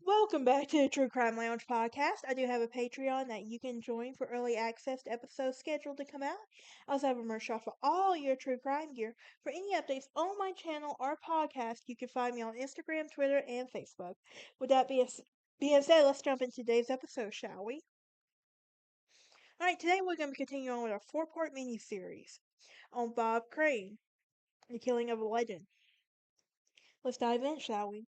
Welcome back to the True Crime Lounge podcast. I do have a Patreon that you can join for early access to episodes scheduled to come out. I also have a merch shop for all your true crime gear. For any updates on my channel or podcast, you can find me on Instagram, Twitter, and Facebook. With that being said, let's jump into today's episode, shall we? Alright, today we're going to continue on with our four-part mini-series on Bob Crane, the killing of a legend. Let's dive in, shall we?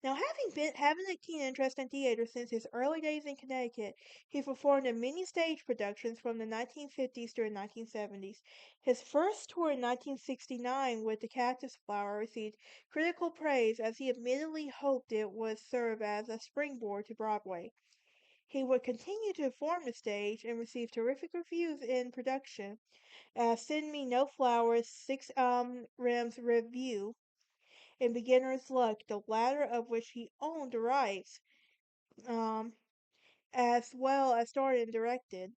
Now, having a keen interest in theater since his early days in Connecticut, he performed in many stage productions from the 1950s through the 1970s. His first tour in 1969 with the Cactus Flower received critical praise as he admittedly hoped it would serve as a springboard to Broadway. He would continue to perform the stage and receive terrific reviews in production, as Send Me No Flowers, Six Rims Review, and Beginner's Luck, the latter of which he owned the rights, um, as well as starred and directed.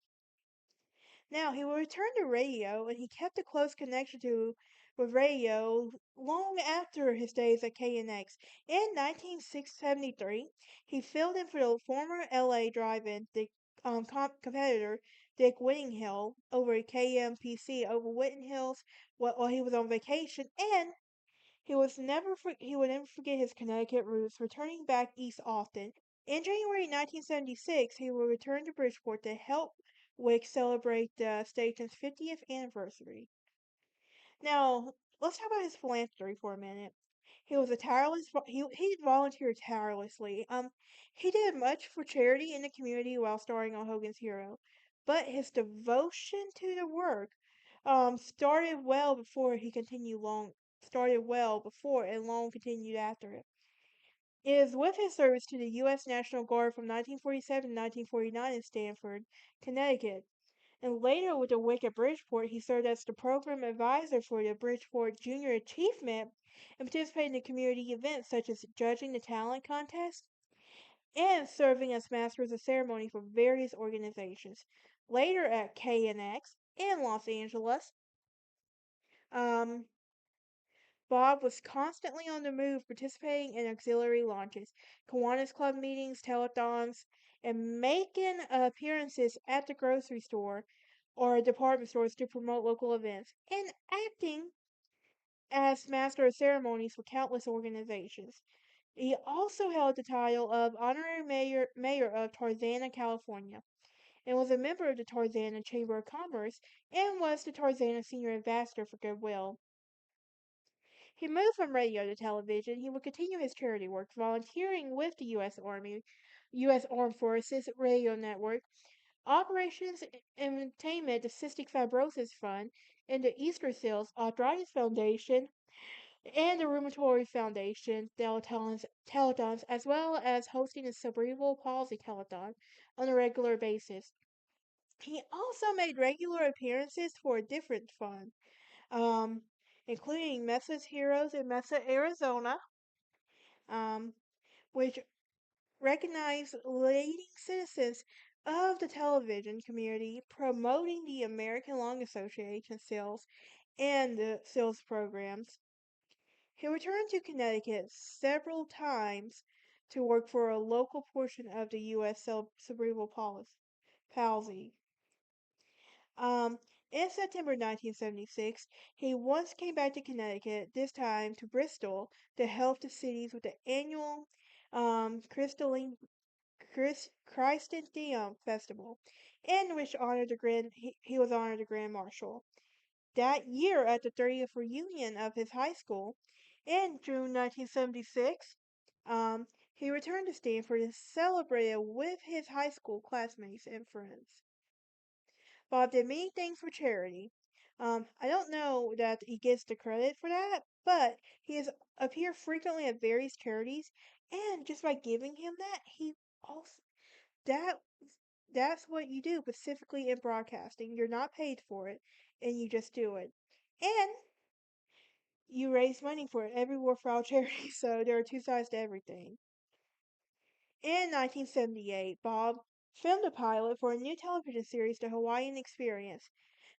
Now, he would return to radio, and he kept a close connection with radio long after his days at KNX. In 1973, he filled in for the former LA drive-in competitor Dick Whittinghill over at KMPC over Whittinghill's while he was on vacation, and he would never forget his Connecticut roots, returning back east often. In January 1976, he would return to Bridgeport to help Wick celebrate the station's 50th anniversary. Now, let's talk about his philanthropy for a minute. He was a he volunteered tirelessly. He did much for charity in the community while starring on Hogan's Hero, but his devotion to the work started well before and long continued after it. It is with his service to the U.S. National Guard from 1947 to 1949 in Stamford, Connecticut, and later with the WIC at Bridgeport, he served as the program advisor for the Bridgeport Junior Achievement and participated in community events such as judging the talent contest and serving as masters of ceremony for various organizations. Later at KNX in Los Angeles, um, Bob was constantly on the move, participating in auxiliary launches, Kiwanis Club meetings, telethons, and making appearances at the grocery store or department stores to promote local events, and acting as master of ceremonies for countless organizations. He also held the title of honorary mayor of Tarzana, California, and was a member of the Tarzana Chamber of Commerce and was the Tarzana Senior Ambassador for Goodwill. He moved from radio to television. He would continue his charity work, volunteering with the U.S. Army, U.S. Armed Forces Radio Network, Operations Entertainment, the Cystic Fibrosis Fund, and the Easter Seals Arthritis Foundation, and the Rheumatoid Foundation telethons, as well as hosting a cerebral palsy telethon on a regular basis. He also made regular appearances for a different fund, um, including Messa's Heroes in Mesa, Arizona, um, which recognize leading citizens of the television community promoting the American Lung Association sales and the sales programs. He returned to Connecticut several times to work for a local portion of the U.S. cerebral palsy. Um, in September 1976, he once came back to Connecticut, this time to Bristol, to help the cities with the annual Crystalline Christendium Festival, in which he was honored the Grand Marshal. That year, at the 30th reunion of his high school, in June 1976, he returned to Stanford and celebrated with his high school classmates and friends. Bob did many things for charity. I don't know that he gets the credit for that, but he has appeared frequently at various charities, and just by giving him that, he also that that's what you do specifically in broadcasting. You're not paid for it, and you just do it, and you raise money for it every worthwhile charity. So there are two sides to everything. In 1978, Bob filmed a pilot for a new television series, The Hawaiian Experience.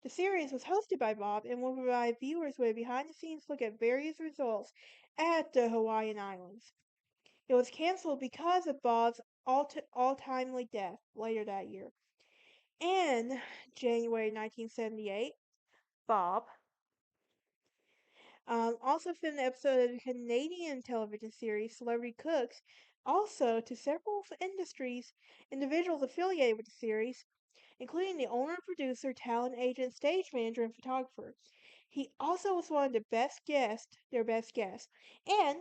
The series was hosted by Bob and will provide viewers with a behind the scenes look at various results at the Hawaiian Islands. It was canceled because of Bob's untimely death later that year. In January 1978, Bob also filmed an episode of the Canadian television series Celebrity Cooks, also to several industries, individuals affiliated with the series, including the owner, producer, talent agent, stage manager, and photographer. He also was one of their best guests, and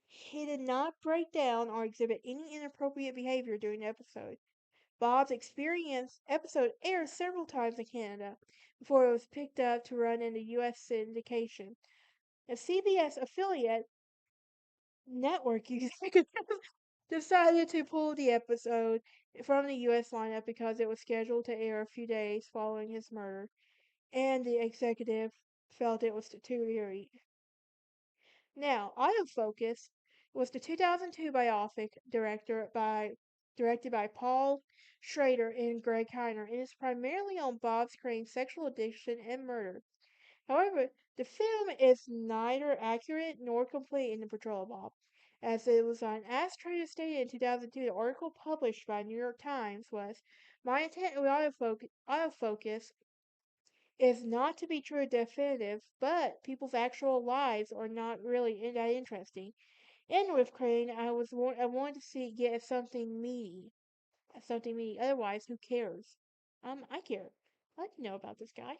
he did not break down or exhibit any inappropriate behavior during the episode. Bob's Experience episode aired several times in Canada before it was picked up to run in the U.S. syndication. A CBS affiliate network executive decided to pull the episode from the U.S. lineup because it was scheduled to air a few days following his murder, and the executive felt it was too eerie. Now, Autofocus was the 2002 biopic directed by Paul Schrader and Greg Kiner, and is primarily on Bob Crane's sexual addiction and murder. However, the film is neither accurate nor complete in the portrayal of Bob, as it was on. As Trader stated in 2002, the article published by New York Times was, "My intent with autofocus is not to be true or definitive, but people's actual lives are not really that interesting. And with Crane, I wanted to see get something meaty. Otherwise, who cares? I care. I'd like to know about this guy."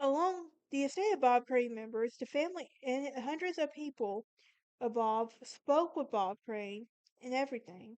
Along the estate of Bob Crane members, the family and hundreds of people of Bob spoke with Bob Crane and everything.